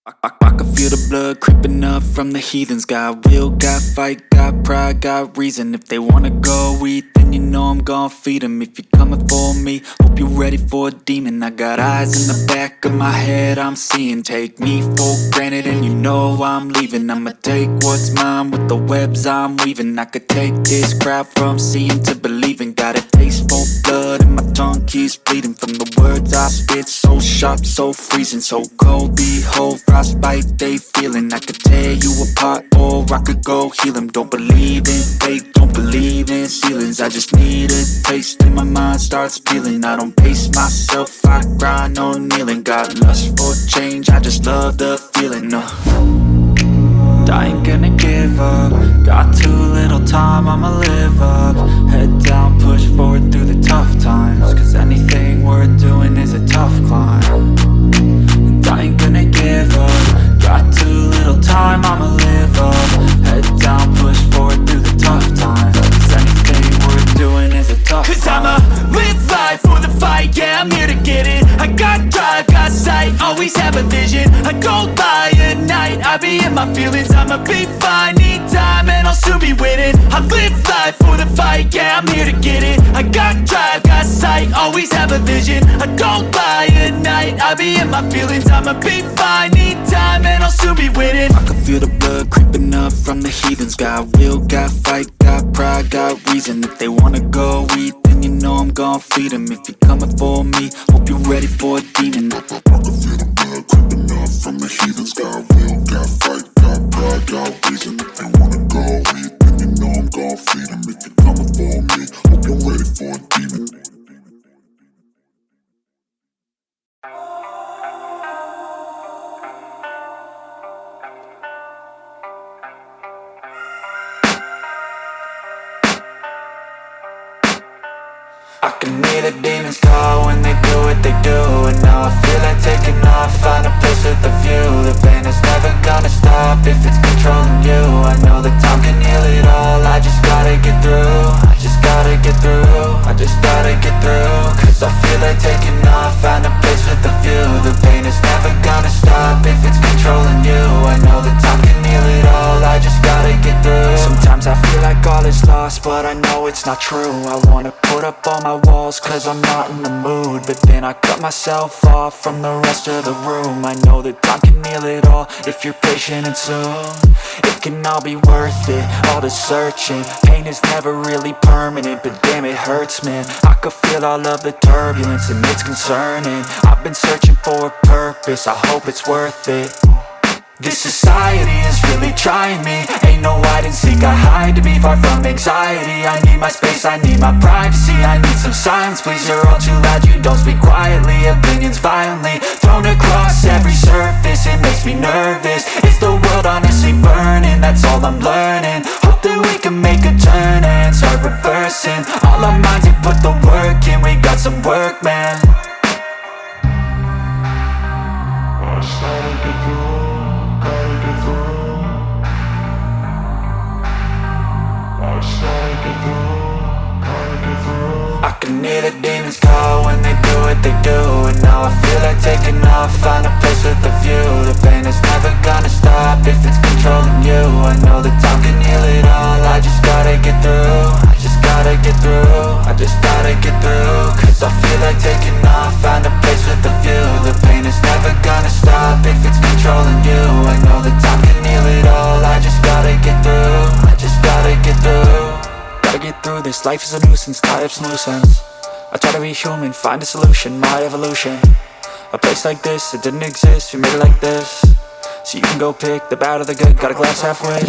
I can feel the blood creeping up from the heathens. Got will, got fight, got pride, got reason. If they wanna go eat, then you know I'm gon' feed them. If you're coming for me, hope you're ready for a demon. I got eyes in the back of my head, I'm seeing. Take me for granted and you know I'm leaving. I'ma take what's mine with the webs I'm weaving. I could take this crowd from seeing to believing. Got a taste for blood and my tongue keeps bleeding from the words I spit. So sharp, so freezing, so cold. Behold, frostbite they feeling. I could tear you apart or I could go heal them. Don't believe in fate, don't believe in ceilings. I just need a taste and my mind starts peeling. I don't pace myself, I grind on kneeling. Got lust for change, I just love the feeling. I ain't gonna give up. Got too little time, I'ma live up. Head down, push forward through the tough times. Cause anything worth doing is a tough climb. And I ain't gonna give up. Got too little time, I'ma live up. Head down, push forward through the tough times. Cause anything worth doing is a tough climb. Cause I'ma live life for the fight, yeah, I'm here to get it. I got drive, got sight, always have a vision. I don't lie at night, I be in my feelings. I'ma be fine, need time and I'll soon be winning. I live life for the fight, yeah, I'm here to get it. I got drive, got sight, always have a vision. I don't lie at night, I be in my feelings. I'ma be fine, need time and I'll soon be winning. I can feel the blood creeping up from the heathens. Got will, got fight, got pride, got reason. If they wanna go eat, then you know I'm gon' feed them. If you're coming for me, hope you're ready for a demon. I can feel the blood creeping up from the heathens. Got will, got fight, got pride, got reason. If they wanna go eat, then you know I'm gon' feed them. If you're coming for me, hope you're ready for a demon. I can hear the demons call when they do what they do. And now I feel like taking off, find a place with a view. The pain is never gonna stop if it's controlling you. I know that time can heal it all, I just gotta get through. I just gotta get through, I just gotta get through. Cause I feel like taking off, find a place with a view. The pain is never gonna stop if it's controlling you. I know that time can heal it all, I just gotta get through. Sometimes I feel like all is lost, but I know it's not true. I wanna put up all my walls cause I'm not in the mood, but then I cut myself off from the rest of the room. I know that time can heal it all if you're patient and soon. It can all be worth it, all the searching. Pain is never really permanent, but damn it hurts, man. I could feel all of the turbulence and it's concerning. I've been searching for a purpose, I hope it's worth it. This society is really trying me. Ain't no hide and seek, I hide to be far from anxiety. I need my space, I need my privacy. I need some silence, please, you're all too loud. You don't speak quietly, opinions violently thrown across every surface. It makes me nervous, is the world honestly burning? That's all I'm learning. Hope that we can make a turn and start reversing all our minds and put the work in. We got some work, man. I started to do. I can hear the demons call when they do what they do. And now I feel like taking off, find a place with a view. The pain is never gonna stop if it's controlling you. I know that time can heal it all, I just gotta get through. I just gotta get through, I just gotta get through. Cause I feel like taking off, find a place with a view. The pain is never gonna stop if it's controlling you. I know that time can heal it all, I just gotta get through. I just gotta get through. Gotta get through this, life is a nuisance, tie up some loose ends. I try to be human, find a solution, my evolution. A place like this, it didn't exist, we made it like this. So you can go pick the bad or the good, got a glass halfway.